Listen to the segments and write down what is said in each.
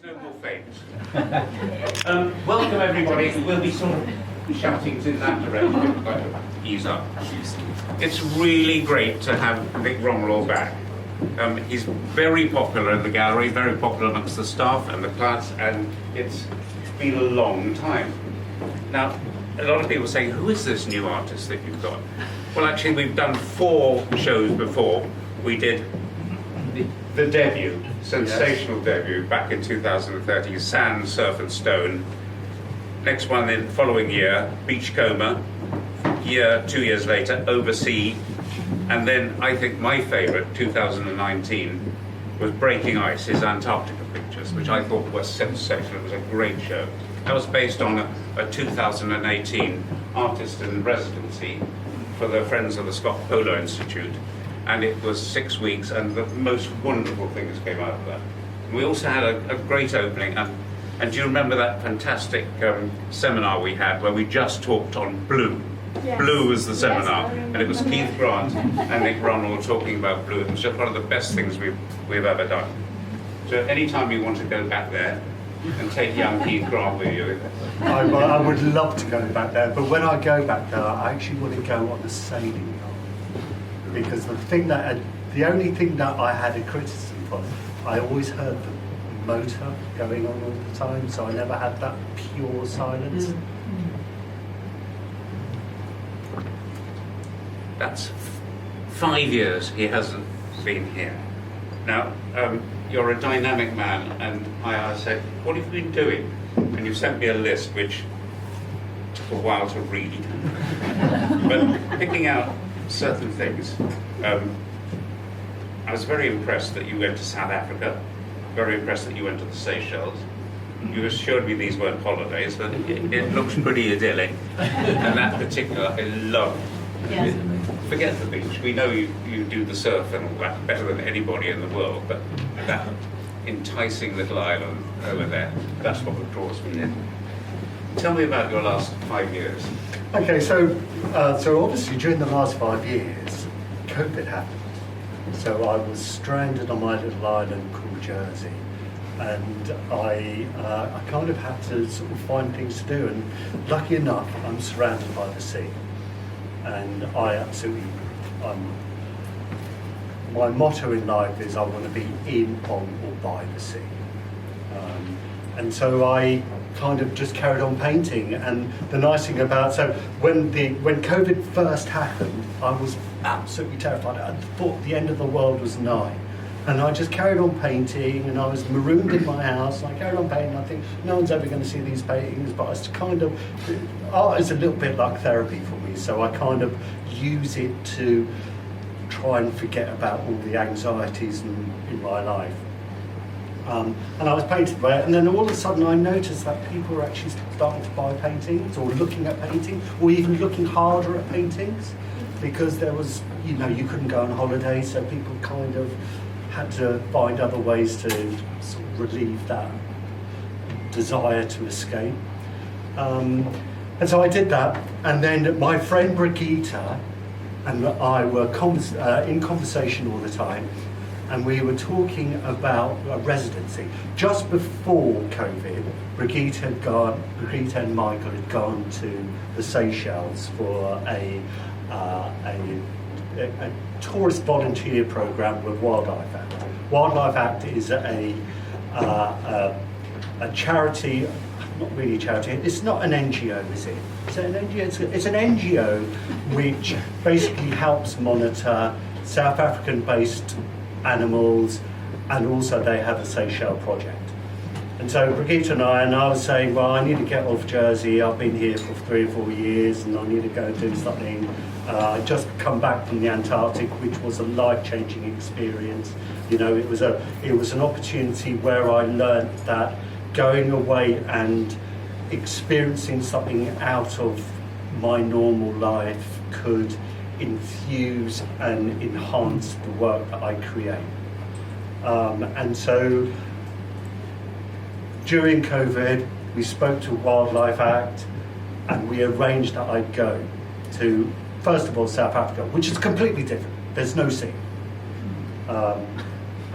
no more fakes. Welcome everybody. We'll be sort of shouting in that direction. Like to ease up. It's really great to have Nick Romeril back. He's very popular in the gallery, very popular amongst the staff and the clients, and it's been a long time. Now, a lot of people say, who is this new artist that you've got? Well, actually, we've done 4 shows before. We did the debut, sensational debut, back in 2013, Sand, Surf and Stone. Next one in the following year, Beachcomber. 2 years later, Oversea. And then I think my favourite, 2019, was Breaking Ice, his Antarctica pictures, which I thought was sensational. It was a great show. That was based on a 2018 artist in residency for the Friends of the Scott Polo Institute. And it was 6 weeks, and the most wonderful things came out of that. We also had a great opening, and do you remember that fantastic seminar we had where we just talked on blue? Yes. Blue was the seminar, and it was Keith Grant and Nick Romeril talking about blue. It was just one of the best things we've ever done. So anytime you want to go back there and take young Keith Grant with you. I would love to go back there, but when I go back there, I actually want to go on a sailing yacht. Because the only thing that I had a criticism for, I always heard the motor going on all the time, so I never had that pure silence. That's 5 years he hasn't been here. Now, you're a dynamic man, and I said, what have you been doing? And you sent me a list which took a while to read. But picking out certain things, I was very impressed that you went to South Africa, very impressed that you went to the Seychelles. You assured me these weren't holidays, but it looks pretty idyllic. And that particular, I love. Yes. Forget the beach. We know you do the surf and all that better than anybody in the world, but that enticing little island over there, that's what draws me in. Tell me about your last 5 years. Okay, so obviously during the last 5 years, COVID happened. So I was stranded on my little island called Jersey, and I kind of had to sort of find things to do, and lucky enough, I'm surrounded by the sea. And my motto in life is I want to be in, on or by the sea. And so I kind of just carried on painting. And the nice thing about, so when COVID first happened, I was absolutely terrified. I thought the end of the world was nigh. And I just carried on painting, and I was marooned in my house, and I carried on painting. I think no one's ever going to see these paintings, but it's kind of, art is a little bit like therapy for me, so I kind of use it to try and forget about all the anxieties in my life. And I was painting away, and then all of a sudden I noticed that people were actually starting to buy paintings, or looking at paintings, or even looking harder at paintings, because there was, you couldn't go on holiday, so people kind of had to find other ways to sort of relieve that desire to escape. And so I did that, and then my friend Brigitte and I were in conversation all the time, and we were talking about a residency. Just before COVID, Brigitte and Michael had gone to the Seychelles for a tourist volunteer program with Wildlife Act. Wildlife Act is a charity, not really a charity, it's not an NGO, is it? Is it an NGO? It's an NGO which basically helps monitor South African-based animals, and also they have a Seychelles project. And so Brigitte and I was saying, well, I need to get off Jersey. I've been here for 3 or 4 years, and I need to go do something. I just come back from the Antarctic, which was a life-changing experience. It was an opportunity where I learned that going away and experiencing something out of my normal life could infuse and enhance the work that I create. And so during COVID, we spoke to Wildlife Act, and we arranged that I'd go to, first of all, South Africa, which is completely different. There's no sea.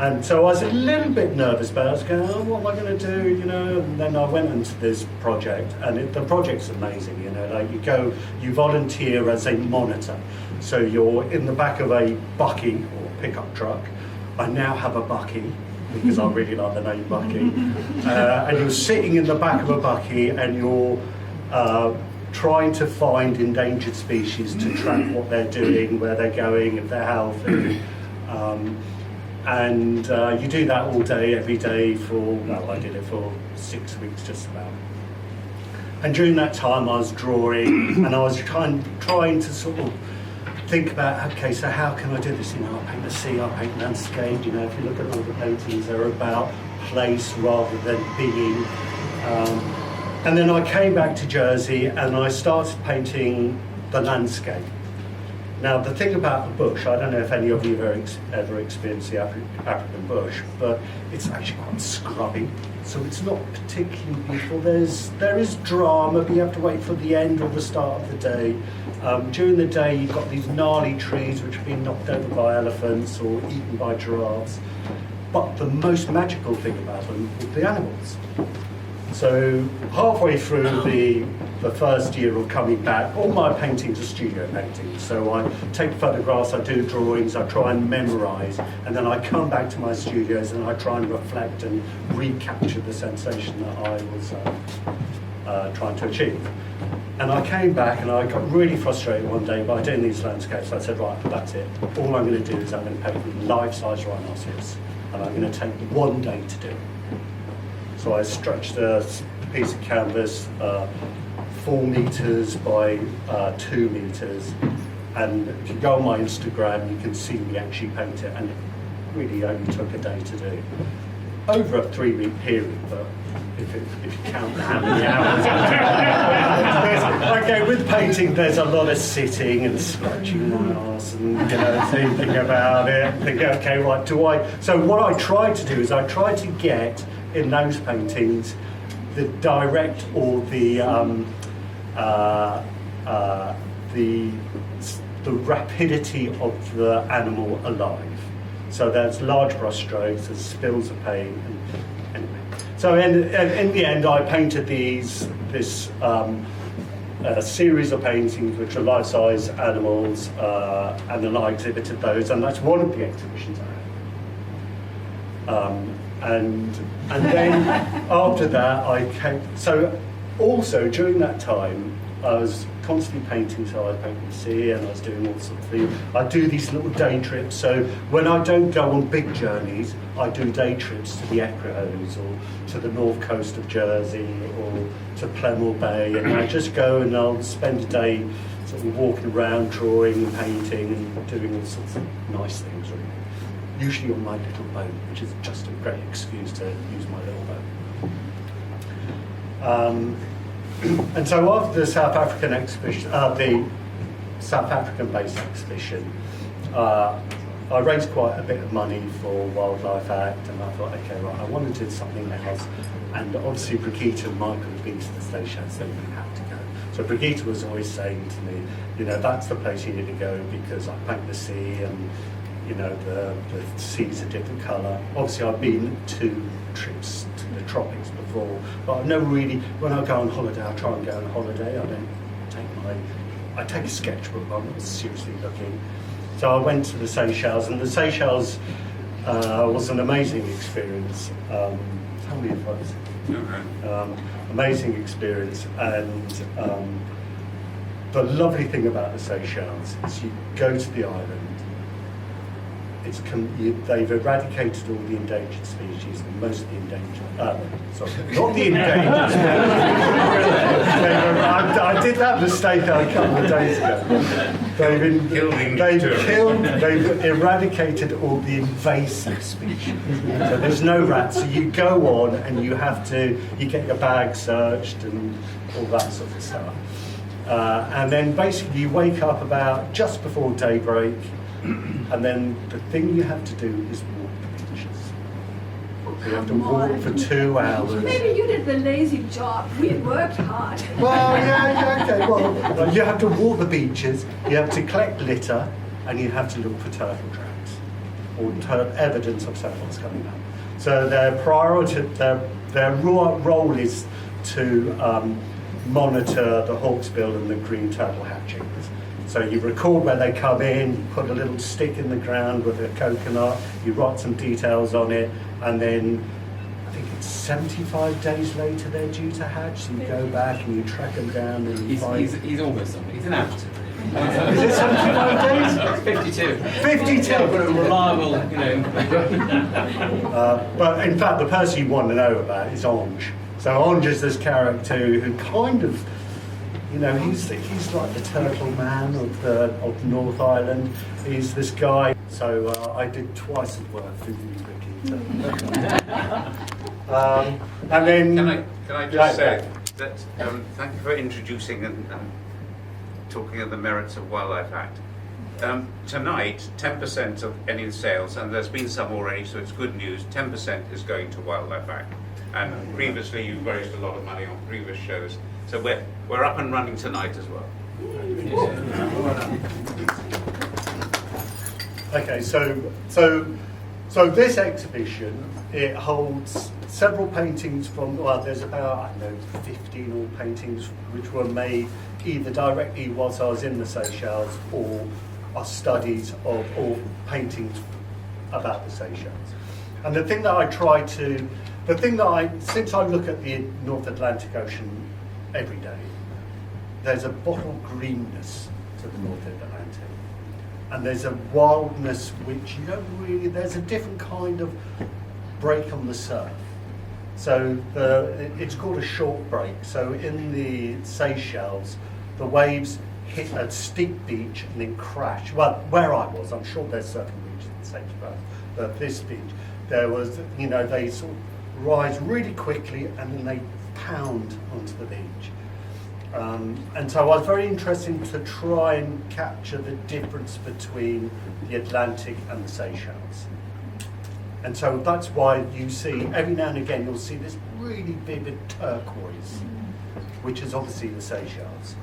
And so I was a little bit nervous, but I was going, oh, what am I going to do, you know? And then I went into this project, and the project's amazing, you know. Like you volunteer as a monitor. So you're in the back of a bucky or pickup truck. I now have a bucky because I really like the name bucky. And you're sitting in the back of a bucky, and you're trying to find endangered species to track what they're doing, where they're going, if they're healthy. And you do that all day, every day I did it for 6 weeks just about. And during that time I was drawing, and I was trying to sort of think about, okay, so how can I do this? You know, I paint the sea, I paint landscape, you know, if you look at all the paintings, they're about place rather than being. And then I came back to Jersey and I started painting the landscape. Now, the thing about the bush, I don't know if any of you have ever experienced the African bush, but it's actually quite scrubby, so it's not particularly beautiful. There is drama, but you have to wait for the end or the start of the day. During the day, you've got these gnarly trees which have been knocked over by elephants or eaten by giraffes. But the most magical thing about them is the animals. So halfway through the first year of coming back, all my paintings are studio paintings. So I take photographs, I do drawings, I try and memorise, and then I come back to my studios and I try and reflect and recapture the sensation that I was trying to achieve. And I came back and I got really frustrated one day by doing these landscapes. I said, right, that's it. All I'm going to do is I'm going to paint with life-size rhinoceros, and I'm going to take 1 day to do it. So I stretched a piece of canvas 4 meters by 2 meters, and if you go on my Instagram, you can see me actually paint it, and it really only took a day to do. Over a 3-week period, but if you count how many hours. Okay, with painting, there's a lot of sitting and scratching my arse and, you know, thinking about it, thinking, okay, right, so what I tried to do is I tried to get in those paintings the direct or the rapidity of the animal alive. So there's large brush strokes, there's spills of paint. And anyway, so in the end, I painted this series of paintings which are life-size animals, and then I exhibited those, and that's one of the exhibitions I had. And then after that, I came. So also during that time, I was constantly painting. So I was painting the sea, and I was doing all sorts of things. I do these little day trips. So when I don't go on big journeys, I do day trips to the Equihos or to the north coast of Jersey or to Plemel Bay, and I just go and I'll spend a day sort of walking around, drawing and painting and doing all sorts of nice things, really. Usually on my little boat, which is just a great excuse to use my little boat. And so after the South African exhibition, the South African-based exhibition, I raised quite a bit of money for Wildlife Act, and I thought, okay, right, I want to do something else. And obviously Brigitte and Michael had been to the Seychelles, so we had to go. So Brigitte was always saying to me, you know, that's the place you need to go because I paint the sea and, you know, the sea's a different colour. Obviously I've been 2 trips to the tropics before, but I've never really, when I go on holiday, I try and go on holiday. I take a sketchbook, but I'm not seriously looking. So I went to the Seychelles, and the Seychelles was an amazing experience. Tell me if I was amazing experience, and the lovely thing about the Seychelles is you go to the island. They've eradicated all the endangered species, and most of the endangered. Not the endangered species. I did that mistake a couple of days ago. They've eradicated all the invasive species. So there's no rats. So you go on and you get your bag searched and all that sort of stuff. And then basically you wake up about just before daybreak. And then the thing you have to do is walk the beaches. You have to walk for 2 hours. Maybe you did the lazy job. We worked hard. Well, yeah, okay. Well, you have to walk the beaches, you have to collect litter, and you have to look for turtle tracks. or evidence of settlements coming up. So their priority, their role is to monitor the hawksbill and the green turtle hatchings. So you record where they come in, you put a little stick in the ground with a coconut, you write some details on it, and then I think it's 75 days later they're due to hatch, so you go back and you track them down and you find... He's almost something. He's an amateur. Is it 75 days? 52. 52! Yeah, but a reliable, But in fact, the person you want to know about is Onge. So Onge is this character who kind of, he's like the turtle man of North Island. He's this guy. So I did twice as work for you, and then Can I just say that thank you for introducing and talking of the merits of Wildlife Act. Tonight, 10% of any sales, and there's been some already, so it's good news, 10% is going to Wildlife Act. And previously you've raised a lot of money on previous shows, so we're up and running tonight as well. Okay, so this exhibition, it holds several paintings from, there's about, 15 oil paintings which were made either directly whilst I was in the Seychelles or are studies of or paintings about the Seychelles. And the thing that since I look at the North Atlantic Ocean every day, there's a bottle greenness to the North Atlantic. And there's a wildness which you don't really, there's a different kind of break on the surf. So it's called a short break. So in the Seychelles, the waves hit a steep beach and then crash. Well, where I was, I'm sure there's certain beaches in the Seychelles, but this beach, there was, they sort of rise really quickly and then they pound onto the beach. And so I was very interested to try and capture the difference between the Atlantic and the Seychelles. And so that's why you see, every now and again, you'll see this really vivid turquoise, which is obviously the Seychelles.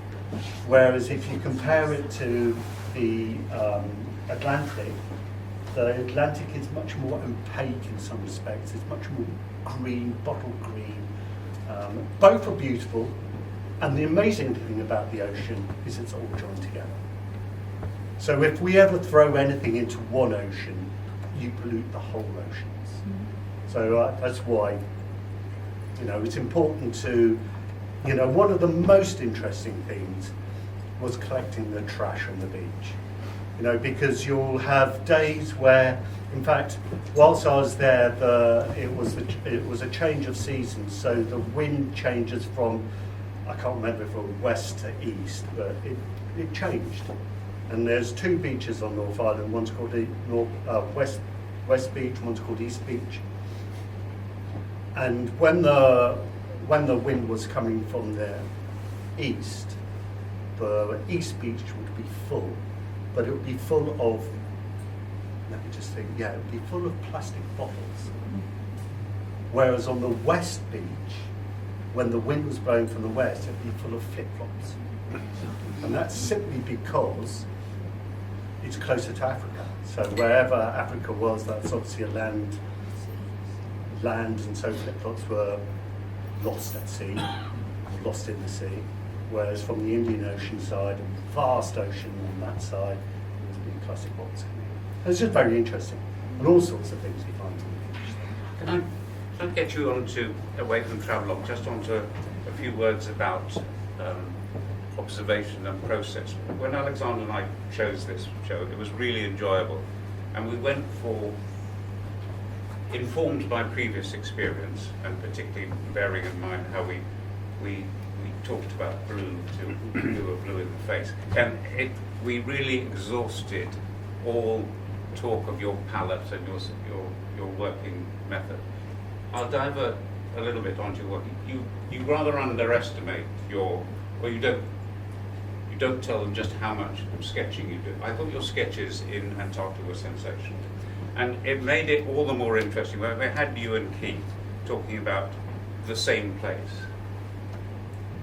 Whereas if you compare it to the Atlantic is much more opaque in some respects. It's much more green, bottle green. Both are beautiful. And the amazing thing about the ocean is it's all joined together. So if we ever throw anything into one ocean, you pollute the whole oceans. So that's why, it's important to, one of the most interesting things was collecting the trash on the beach. Because you'll have days where, in fact, whilst I was there, it was a change of seasons. So the wind changes from, I can't remember if it was west to east, but it changed. And there's two beaches on North Island. One's called the West Beach, one's called East Beach. And when the wind was coming from the east, the East Beach would be full, but it would be full of, let me just think, it would be full of plastic bottles. Whereas on the West Beach, when the wind was blowing from the west, it would be full of flip-flops. And that's simply because it's closer to Africa. So wherever Africa was, that's obviously a land, and so flip-flops were lost at sea, or lost in the sea. Whereas from the Indian Ocean side, a vast ocean on that side, it was big plastic bottles. It's just very interesting, and all sorts of things you find on the beach. Can I get you onto, away from travelog, just onto a few words about observation and process. When Alexander and I chose this show, it was really enjoyable, and we went for, informed by previous experience, and particularly bearing in mind how we talked about blue to blue or blue in the face, and we really exhausted all talk of your palette and your working method. I'll divert a little bit onto your work. You rather underestimate you don't tell them just how much sketching you do. I thought your sketches in Antarctic were sensational, and it made it all the more interesting when they had you and Keith talking about the same place.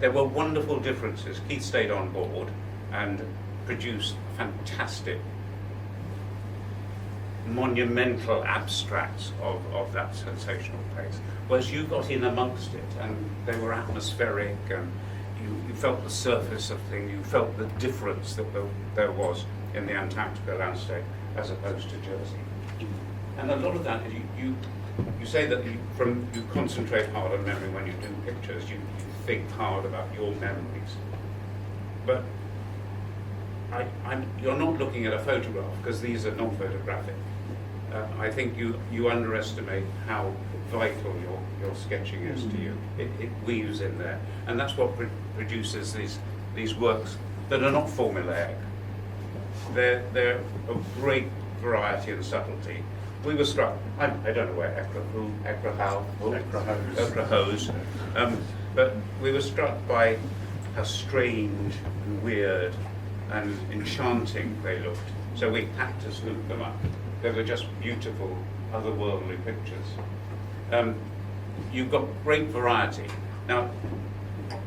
There were wonderful differences. Keith stayed on board and produced fantastic monumental abstracts of that sensational place. Whereas you got in amongst it, and they were atmospheric, and you felt the surface of things, you felt the difference that there was in the Antarctica landscape as opposed to Jersey. And a lot of that, you say that you concentrate hard on memory when you do pictures, you think hard about your memories. But you're not looking at a photograph, because these are non-photographic. I think you underestimate how vital your sketching is to you. It weaves in there, and that's what produces these works that are not formulaic. They're of great variety and subtlety. We were struck. I don't know where Ecrahose, but we were struck by how strange and weird and enchanting they looked. So we had to scoop them up. They were just beautiful, otherworldly pictures. You've got great variety. Now,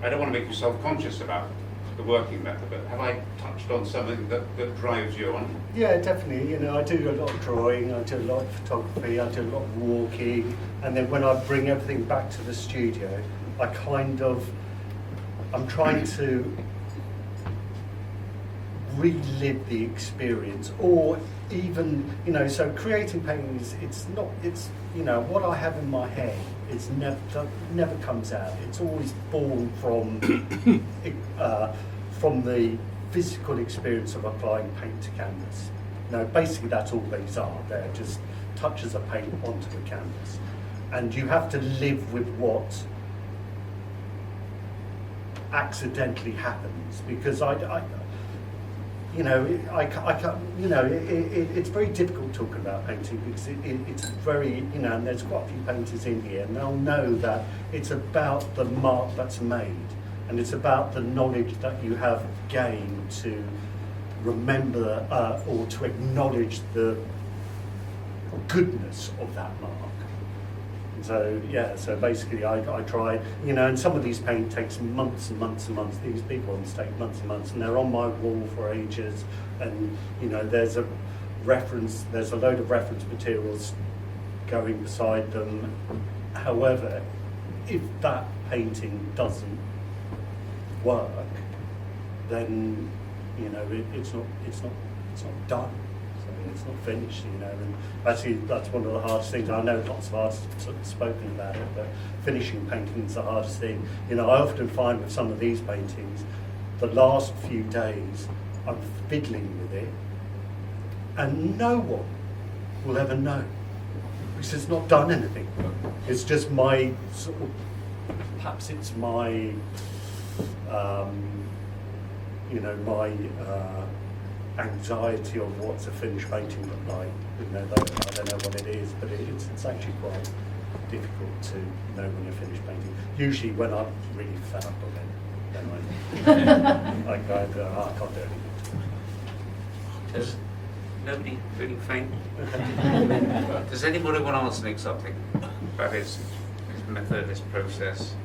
I don't want to make you self-conscious about the working method, but have I touched on something that drives you on? Yeah, definitely. You know, I do a lot of drawing, I do a lot of photography, I do a lot of walking, and then when I bring everything back to the studio, I'm trying to relive the experience, or even, you know, so creating paintings, it's you know, what I have in my head, it's never comes out. It's always born from the physical experience of applying paint to canvas. Now, basically that's all these are. They're just touches of paint onto the canvas. And you have to live with what accidentally happens, because it's very difficult talking about painting, because it's very, you know, and there's quite a few painters in here, and they'll know that it's about the mark that's made, and it's about the knowledge that you have gained to remember or to acknowledge the goodness of that mark. So yeah, so basically I try, you know, and some of these paint takes months and months and months. These big ones take months and months, and they're on my wall for ages. And you know, there's a load of reference materials going beside them. However, if that painting doesn't work, then you know it's not done. It's not finished, you know, and actually that's one of the hardest things. I know lots of artists have spoken about it, but finishing paintings is the hardest thing. You know, I often find with some of these paintings, the last few days I'm fiddling with it, and no one will ever know, because it's not done anything. It's just my sort of, perhaps it's my, you know, my anxiety of what's a finished painting look like. You know, I don't know what it is, but it's actually quite difficult to know when you're finished painting. Usually when I'm really fed up of it, then I can't do anything. Does nobody feeling faint? Does anybody want to ask Nick something about his method, his process,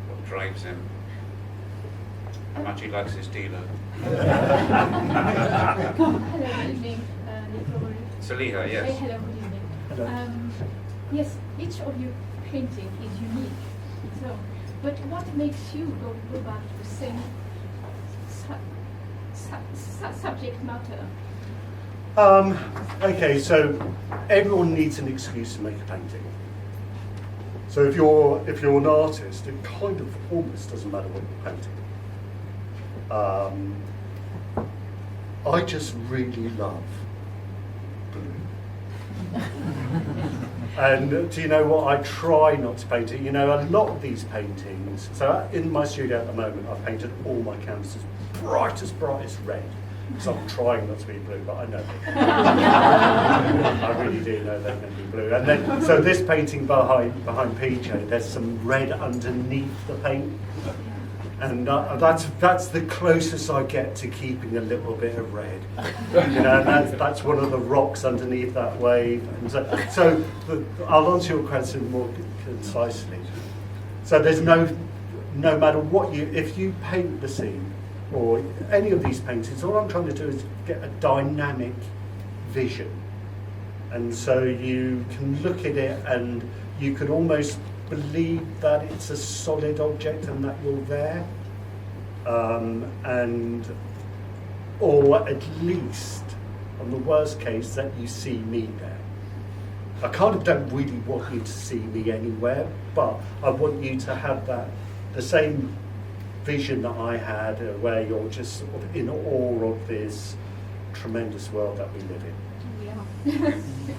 what drives him? How much he likes his dealer? Hello, good evening, Nick Romeril. Saliha, yes. Hey, hello, good evening. Hello. Yes, each of your painting is unique. So, but what makes you go back to the same subject matter? Okay, so everyone needs an excuse to make a painting. So if you're an artist, it kind of almost doesn't matter what you're painting. I just really love blue. And do you know what? I try not to paint it. You know, a lot of these paintings, so in my studio at the moment, I've painted all my canvases brightest red. So I'm trying not to be blue, but I know. I really do know they're going to be blue. And then, so this painting behind PJ, there's some red underneath the paint. And that's the closest I get to keeping a little bit of red. You know, and that's one of the rocks underneath that wave. And so I'll answer your question more concisely. So there's no matter what if you paint the scene or any of these paintings, all I'm trying to do is get a dynamic vision. And so you can look at it and you could almost believe that it's a solid object and that you're there. Or at least, on the worst case, that you see me there. I kind of don't really want you to see me anywhere, but I want you to have the same vision that I had, where you're just sort of in awe of this tremendous world that we live in. Yeah.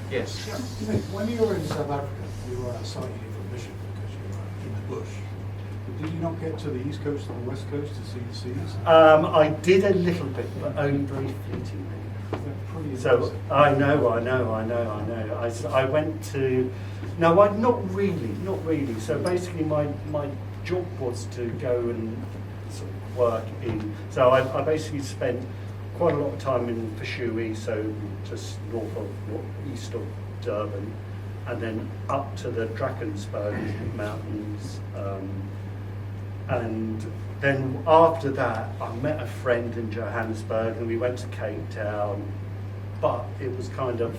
Yes. Nick, when you were in South Africa, you were on a slightly different mission because you were in the bush. But did you not get to the east coast and the west coast to see the seas? I did a little bit, but only very fleetingly. They're pretty So amazing. I know. I went to, no, not really. So basically my job was to go and sort of work in, so I basically spent quite a lot of time in Perpetually, so just east of Durban, and then up to the Drakensberg Mountains. And then after that, I met a friend in Johannesburg and we went to Cape Town, but I was kind of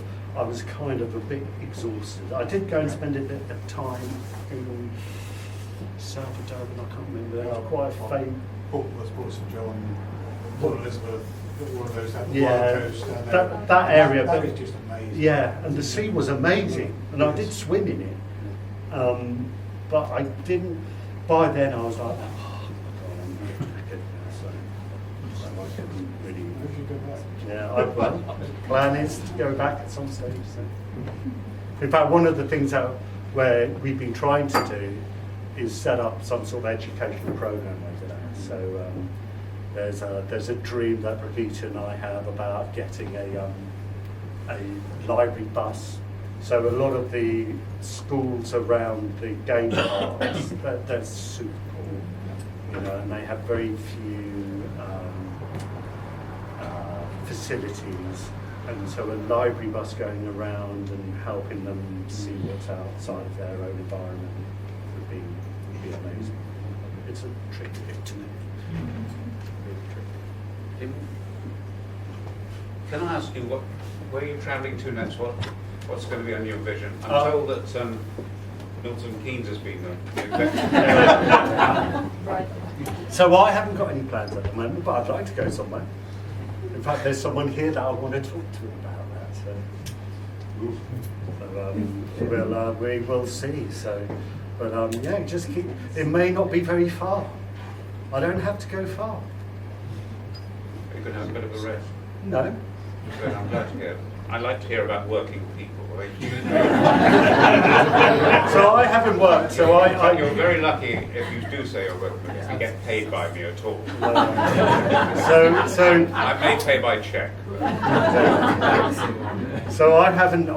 a bit exhausted. I did go and spend a bit of time in south of Durban, I can't remember, it was quite famous. Port St John, Port Elizabeth, all of those, that Yeah, wild coast. And that area, That but- is just amazing. Yeah, and the sea was amazing, and I did swim in it. But I didn't, by then I was like, oh my God, I'm really knackered now, so I couldn't really. Where did you go back? Yeah, plan is to go back at some stage. So. In fact, one of the things where we've been trying to do is set up some sort of educational program over there. So there's a dream that Brigitte and I have about getting a library bus. So a lot of the schools around the game parks, they're super cool, and they have very few facilities, and so a library bus going around and helping them see what's outside of their own environment would be amazing. It's a trick to get to me. Can I ask you where you're travelling to next? What's going to be on your vision? I'm told that Milton Keynes has been the executive. Right. So I haven't got any plans at the moment, but I'd like to go somewhere. In fact, there's someone here that I want to talk to about that. So we will see. So, but yeah, just keep. It may not be very far. I don't have to go far. You could have a bit of a rest. No. Good, I'm glad to hear. I like to hear about working people. So I haven't worked. So You're very lucky if you do say you're working because you get paid by me at all. So I may pay by cheque. So I haven't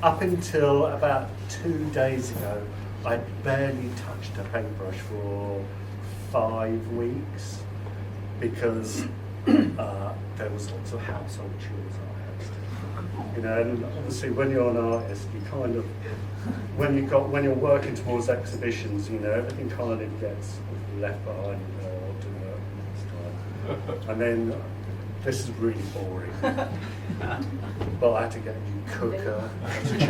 up until about 2 days ago, I barely touched a paintbrush for 5 weeks because there was lots of household chores I had to do. And obviously when you're an artist, you kind of when you're working towards exhibitions, everything kind of gets left behind or to work next time. And then this is really boring. But I had to get a new cooker, I had to change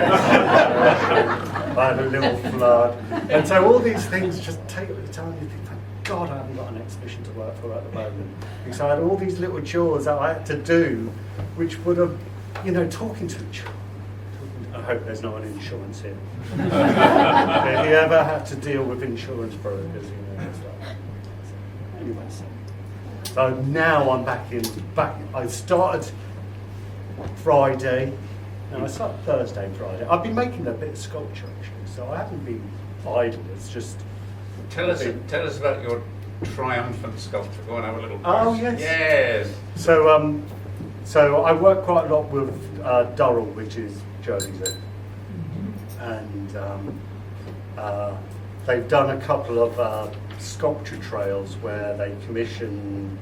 I had a little flood. And so all these things just take the time. You think, thank God I haven't got an exhibition to work for at the moment. Because I had all these little chores that I had to do, which would have, talking to each other. I hope there's not an insurance here. If you ever have to deal with insurance brokers, it's like, anyway, so now I'm back. I started Friday. No, I started Thursday and Friday. I've been making a bit of sculpture actually, so I haven't been idle. It's just. Tell us about your triumphant sculpture. Go on, have a little. Oh yes. Yes. So I work quite a lot with Durrell, which is Jersey's, and they've done a couple of sculpture trails where they commission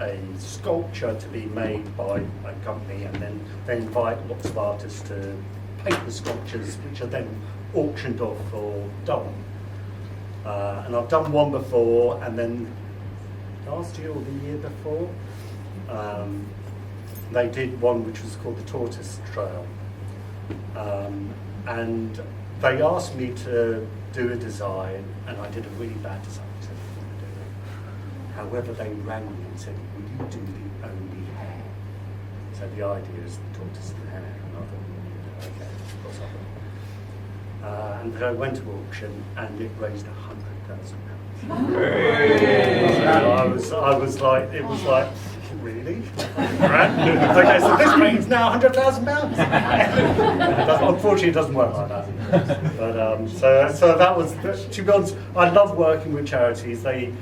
a sculpture to be made by a company, and then they invite lots of artists to paint the sculptures, which are then auctioned off for Durrell. And I've done one before, and then last year or the year before, they did one which was called the Tortoise Trail, And they asked me to do a design, and I did a really bad design. So I didn't want to do it. However, they rang me and said, "Will you do the only hair?" So the idea is the tortoise and the hair. And I thought, okay, of course I will. And then I went to auction, and it raised £100,000. So I was like, it was like, really? Right? Okay, so this means now £100,000. Unfortunately, it doesn't work like that. But so that was, to be honest, I love working with charities. They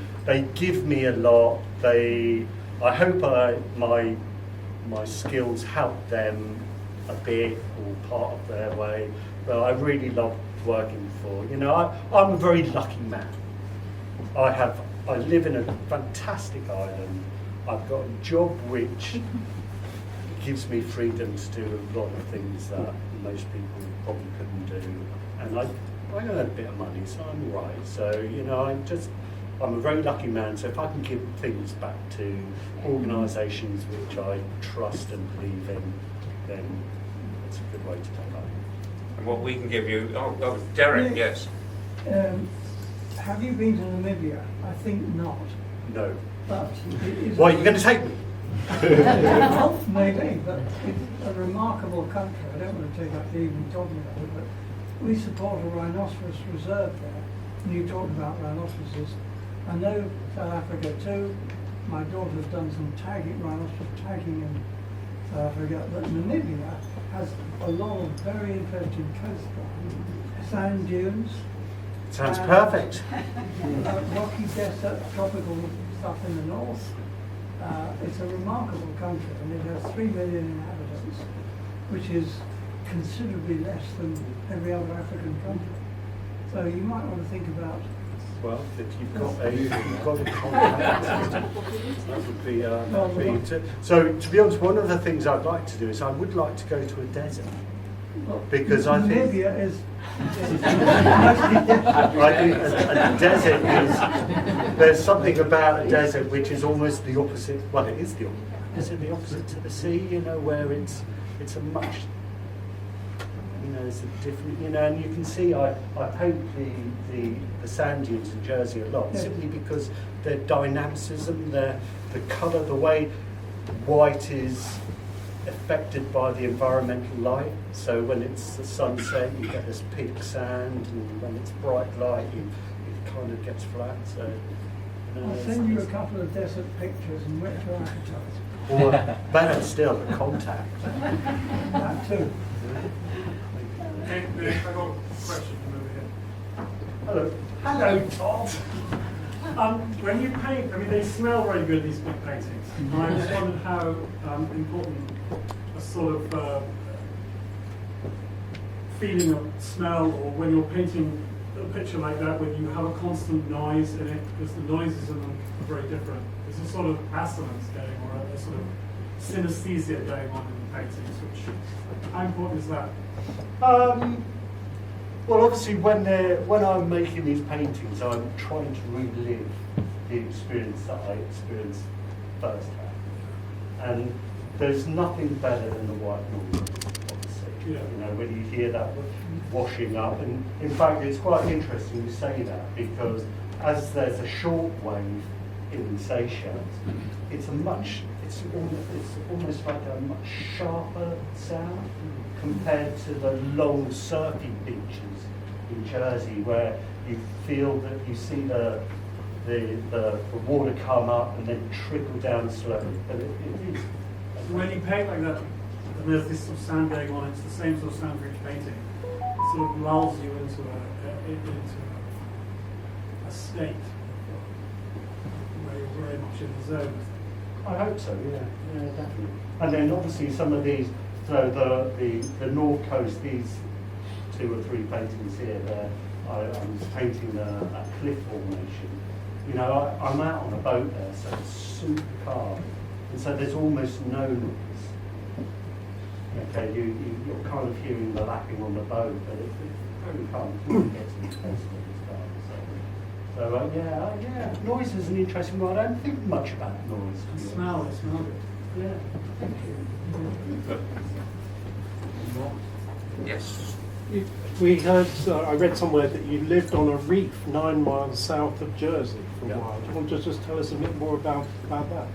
give me a lot. I hope my skills help them a bit or part of their way. But I really love working for. I'm a very lucky man. I live in a fantastic island. I've got a job which gives me freedom to do a lot of things that most people probably couldn't do. And I earn a bit of money, so I'm all right. So, I'm a very lucky man. So if I can give things back to organisations which I trust and believe in, then it's a good way to do life. And what we can give you, Derek, Nick, yes. Have you been to Namibia? I think not. No. But it is Why, you're going to take me? well, maybe, but it's a remarkable country. I don't want to take up the evening talking about it, but we support a rhinoceros reserve there. And you talked about rhinoceroses. I know South Africa too. My daughter's done some rhinoceros tagging in South Africa. But Namibia has a lot of very interesting coastline, sand dunes. Sounds perfect. Rocky desert, tropical stuff in the north. It's a remarkable country, and it has 3 million inhabitants, which is considerably less than every other African country. So you might want to think about. Well, if you've got a contact, that would be. So to be honest, one of the things I'd like to do is I would like to go to a desert. Because I think Namibia is. I think a desert is. There's something about a desert which is almost the opposite. Well, it is the opposite. Is it the opposite to the sea? Where it's a much. It's a different. And you can see I paint the sand dunes in Jersey a lot simply because their dynamicism, the colour, the way white is affected by the environmental light. So when it's the sunset, you get this pink sand, and when it's bright light, it kind of gets flat. So I'll send you a couple of desert pictures and whet your appetite. Or better still, the contact. That too. I've got a question from over here. Hello. Hello, Todd. When you paint, they smell very good, these big paintings. And I just wondered how important a sort of feeling of smell, or when you're painting a picture like that, when you have a constant noise in it, because the noises in them are very different. There's a sort of assonance going, or a sort of synesthesia going on in the paintings, which, how important is that? Well, obviously, when I'm making these paintings, I'm trying to relive the experience that I experienced firsthand. And there's nothing better than the white noise of the sea. Yeah. When you hear that washing up. And in fact, it's quite interesting you say that, because as there's a short wave in Seychelles, it's almost like a much sharper sound compared to the long surfy beaches in Jersey, where you feel that you see the water come up and then trickle down slowly. But it is. When you paint like that, and there's this sort of sound going on, it's the same sort of sound for each painting. It sort of lulls you into a state where you're very much in the zone. I hope so, yeah, definitely. And then obviously some of these, so the North Coast, these 2 or 3 paintings here, I was painting a cliff formation. I'm out on a boat there, so it's super calm, and so there's almost no noise. Okay, you're kind of hearing the lapping on the boat, but it's very calm. You don't get to the coast when it's calm. So yeah, noise is an interesting one. I don't think much about noise. And smell, it. Yeah, thank you. Yes. We heard, I read somewhere that you lived on a reef 9 miles south of Jersey for a Yeah. while. Do you want to just tell us a bit more about that?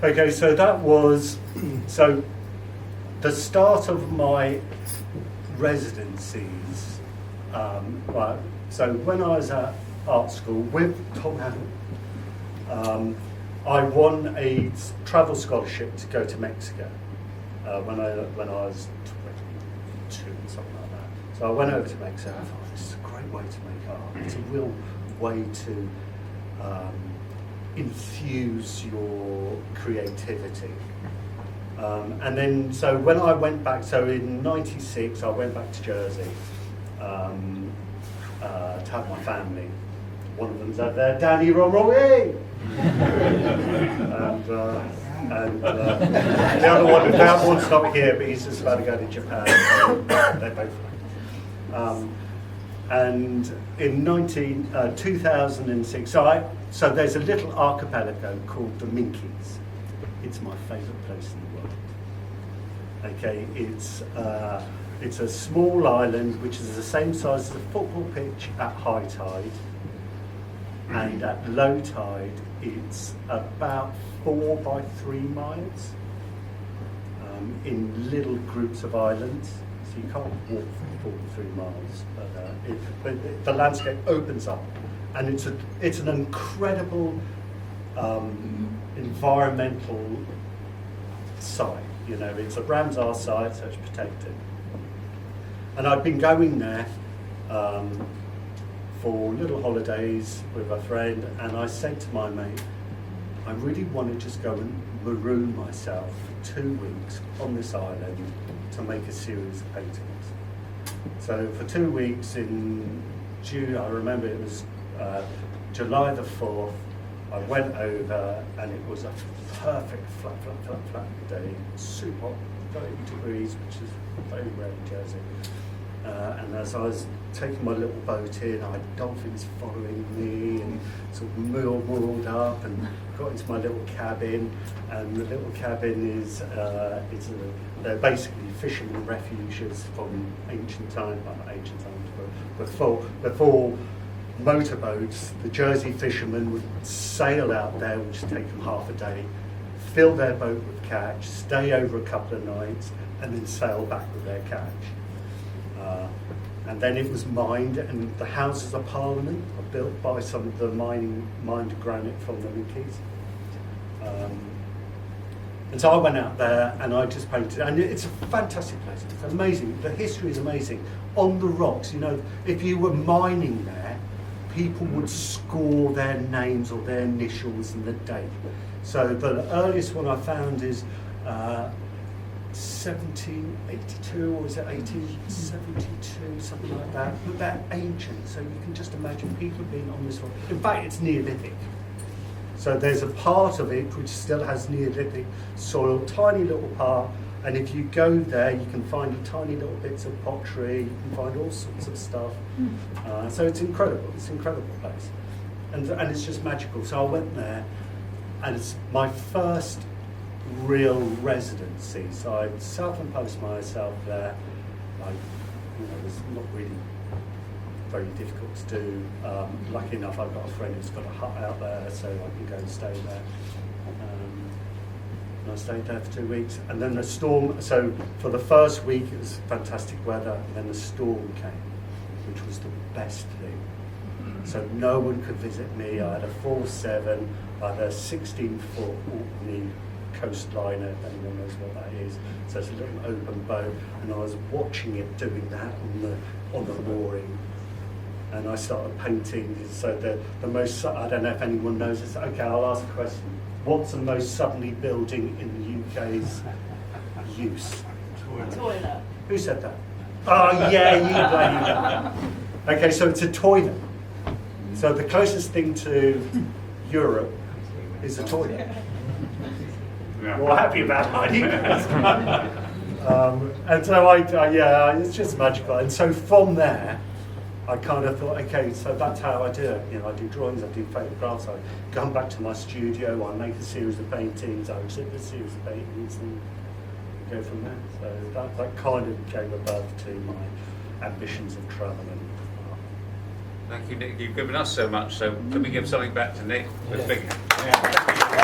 Okay, so that was, so the start of my residencies, well, so when I was at art school with Tom Haddon, I won a travel scholarship to go to Mexico when I was 22, something like that. So I went over to Mexico. I thought, this is a great way to make art. It's a real way to infuse your creativity. And then, so when I went back, so in '96, I went back to Jersey to have my family. One of them's over there, Danny Romeril, yay! and the other one's not here, but he's just about to go to Japan. So they're both. And in 2006, so there's a little archipelago called the Minkies. It's my favourite place in the world. Okay, it's a small island which is the same size as a football pitch at high tide, and at low tide it's about 4 by 3 miles in little groups of islands. So you can't walk 4 to 3 miles, but the landscape opens up, and it's an incredible environmental site. You know, it's a Ramsar site, so it's protected. And I've been going there for little holidays with a friend, and I said to my mate, I really want to just go and maroon myself for 2 weeks on this island to make a series of paintings. So for 2 weeks in June, I remember it was July the 4th, I went over, and it was a perfect flat day, super hot, 30 degrees, which is very rare in Jersey. And as I was taking my little boat in, I had dolphins following me, and sort of moored up and got into my little cabin. And the little cabin is, they're basically fishermen refuges from ancient times, well, not ancient times, but before motorboats. The Jersey fishermen would sail out there, which would take them half a day, fill their boat with catch, stay over a couple of nights, and then sail back with their catch. And then it was mined, and the Houses of Parliament were built by some of the mined granite from the Minkies. And so I went out there and I just painted, and it's a fantastic place. It's amazing. The history is amazing. On the rocks, you know, if you were mining there, people would score their names or their initials and the date. So the earliest one I found is 1782, or is it 1872, something like that. But they're ancient, so you can just imagine people being on this rock. In fact, it's Neolithic. So there's a part of it which still has Neolithic soil, tiny little part, and if you go there, you can find tiny little bits of pottery, you can find all sorts of stuff. So it's incredible. It's an incredible place, and it's just magical. So I went there, and it's my first real residency. So I self-imposed myself there. It was not really very difficult to do. Lucky enough, I've got a friend who's got a hut out there, so I can go and stay there. And I stayed there for 2 weeks, and then the storm. So for the first week, it was fantastic weather, and then the storm came, which was the best thing. So no one could visit me. I had a 4.7, I had a 16-foot Orkney coastliner, if anyone knows what that is. So it's a little open boat, and I was watching it doing that on the mooring. And I started painting. So the most, I don't know if anyone knows this. Okay, I'll ask a question. What's the most southerly building in the UK's use? Toilet. Who said that? Oh yeah, you bloody know. Okay, so it's a toilet. So the closest thing to Europe is a toilet. You're happy about that. And so it's just magical. And so from there, I kind of thought, okay, so that's how I do it. You know, I do drawings, I do photographs, I come back to my studio, I make a series of paintings, I exhibit a series of paintings, and go from there. So that kind of gave birth to ambitions of travelling. Thank you, Nick. You've given us so much, so can we give something back to Nick? Yeah. Big-